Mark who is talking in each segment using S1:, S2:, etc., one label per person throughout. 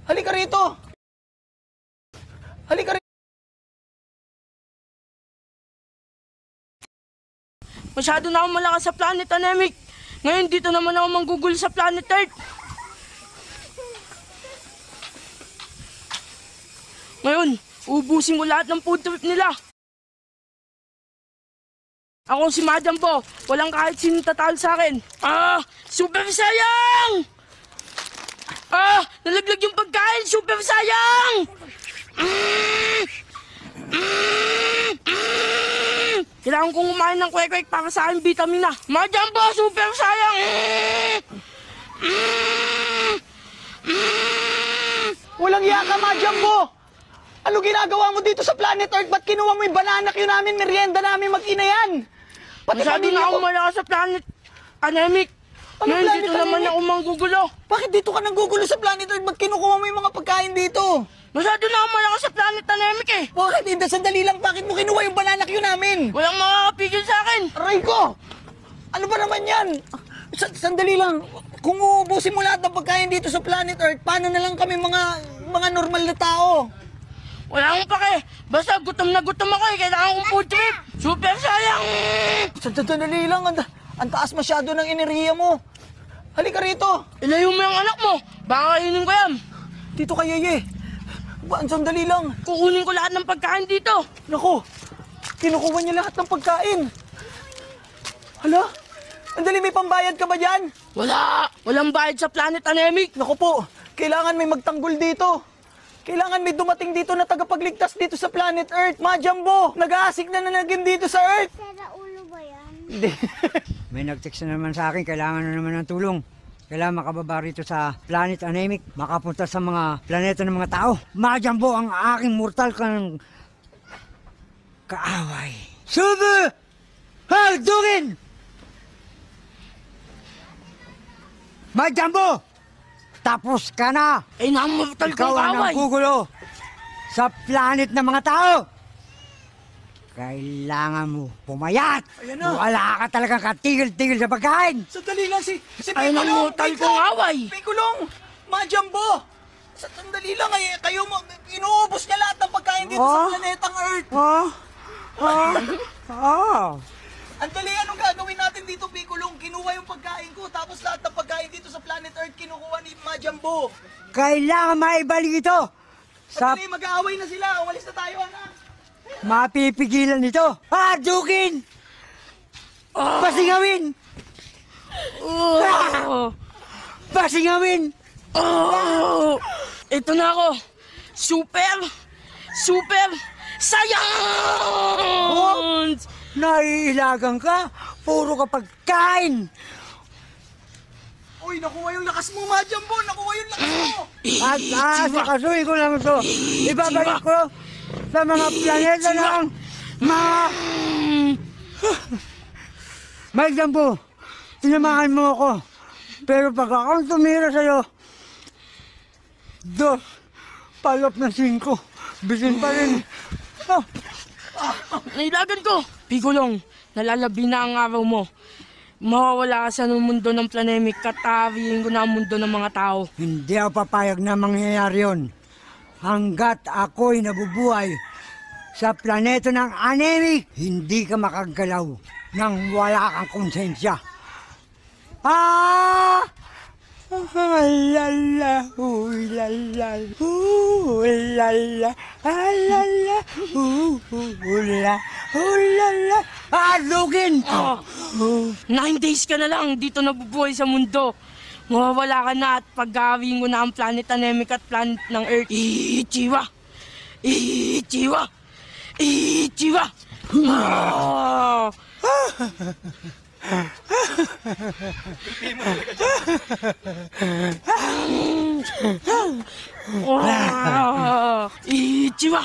S1: Halika rito! Halika rito!
S2: Masyado na akong malakas sa Planet Anemic. Ngayon, dito naman ako manggugol sa Planet Earth. Ngayon, ubusin ko lahat ng food trip nila. Ako si Madam Po, walang kahit sino tatalo sa akin. Super sayang! Nalaglag yung pagkain, super sayang! Kailangan kong kumain ng kwek-kwek para sa aking vitamina. Madam Po, super sayang!
S1: Walang iya ka, Majambo! Ano ginagawa mo dito sa Planet Earth? Ba't kinuha mo yung banana cue namin, merienda namin mag-ina yan? Pati
S2: masyado na akong malakas sa Planet Anemic. Ngayon dito naman ako manggugulo.
S1: Bakit dito ka nanggugulo sa Planet Earth? Ba't kinukuha mo yung mga pagkain dito?
S2: Masyado na akong malakas sa Planet Anemic eh.
S1: Bakit? Sandali lang, bakit mo kinuha yung banana cue namin?
S2: Walang makakapigil sa akin.
S1: Aray ko! Ano ba naman yan? Sandali lang. Kung uubusin mo lahat ng pagkain dito sa Planet Earth, paano na lang kami mga normal na tao?
S2: Wala akong pake. Basta gutom na gutom ako eh. Kailangan kong food trip. Super sayang!
S1: Sandali lang. Ang taas masyado ng enerhiya mo. Halika rito.
S2: Ilayo mo yung anak mo. Baka kainin ko yan.
S1: Dito ka, Yeye. Sandali lang.
S2: Kukunin ko lahat ng pagkain dito.
S1: Naku, kinukuha niya lahat ng pagkain. Hala, andali, may pambayad ka ba dyan?
S2: Wala. Walang bayad sa Planet Anemic.
S1: Naku po, kailangan may magtanggol dito. Kailangan may dumating dito na tagapagligtas dito sa Planet Earth. Majambo, nag-aasik na nanagim dito sa Earth.
S3: Sira ulo ba yan?
S1: Hindi.
S4: May nag-text na naman sa akin, kailangan na naman ng tulong. Kailangan makababa rito sa Planet Anemic, makapunta sa mga planeta ng mga tao. Majambo ang aking mortal kang kaaway. Subo! Hagdugin! Majambo! Tapos ka na!
S2: Namortal
S4: Ikaw
S2: kong
S4: ang
S2: kaway.
S4: nanggugulo sa planet ng mga tao. Kailangan mo pumayat.
S1: Ayan na.
S4: Wala ka talagang katigil-tigil sa pagkain.
S1: Sandali lang si
S2: Ay,
S1: Pikulong.
S2: namortal kong away.
S1: Pikulong, Majambo. Sandali lang, kayo mo, inuubos niya lahat ng pagkain dito sa planetang Earth. Andali, anong gagawin natin dito, Pikulong? Kinuha yung pagkain ko, tapos lahat ng pagkain dito sa Planet Earth kinukuha ni Majambo.
S4: Kailangan maibalik ito. Sa
S1: Sandali, mag-aaway na sila. Umalis na tayo, anak.
S4: mapipigilan ito. Hadugin! Pasingawin! Pasingawin!
S2: Ito na ako. Super sayang!
S4: Naiilagan ka. Puro ka pagkain.
S1: Uy, nakuha yung lakas mo, Majambo. Nakuha yung lakas mo.
S4: At asikasuhin ko lang ito. Ibabalik ko sa mga planeta ng mga... Mike Jambo, tinamahan mo ako. Pero pag akong tumira sa'yo, 2 palop na 5. Bitin pa rin.
S2: Nailagan ko. Pigulong, nalalabi na ang araw mo. Mawawala ka sa mundo ng Planemik, katawiin ko na ang mundo ng mga tao.
S4: Hindi ako papayag na mangyayari yun. Hanggat ako'y nabubuhay sa planeta ng Anemic, hindi ka makagalaw nang wala kang konsensya. Lala, lala, lala, lala, lala, alugin!
S2: 9 days ka na lang dito nabubuhay sa mundo. Mawawala ka na at pag-gawin ko na ang planet Anemic at planet ng Earth. Ichiwa! Ichiwa! Ichiwa! Ichiwa!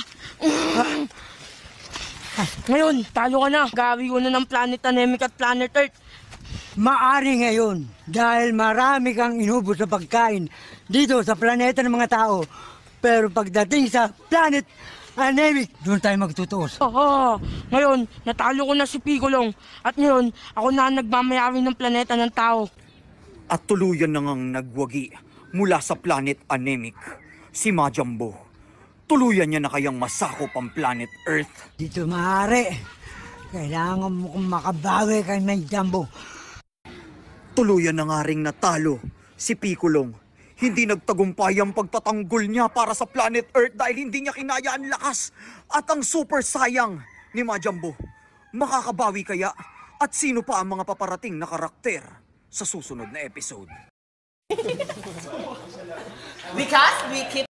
S2: Ngayon, talo ka na. Gawin ko na ng planet Anemic at planet Earth.
S4: Maari ngayon dahil marami kang inubos sa pagkain dito sa planeta ng mga tao. Pero pagdating sa planet Anemic, doon tayo magtutuos.
S2: Ngayon, natalo ko na si Picolong. At ngayon, ako na ang nagmamayari ng planeta ng tao.
S5: At tuluyan na ngang nagwagi mula sa planet Anemic.
S3: si Majambo, tuluyan niya na kayang masakop ang planet Earth.
S4: Dito maaari. Kailangan mo kong makabawi kay Majambo.
S3: Tuluyan na nga ring natalo si Pikulong. Hindi nagtagumpay ang pagtatanggol niya para sa planet Earth dahil hindi niya kinaya ang lakas at ang super sayang ni Majambo. Makakabawi kaya? At sino pa ang mga paparating na karakter sa susunod na episode?
S5: Because we keep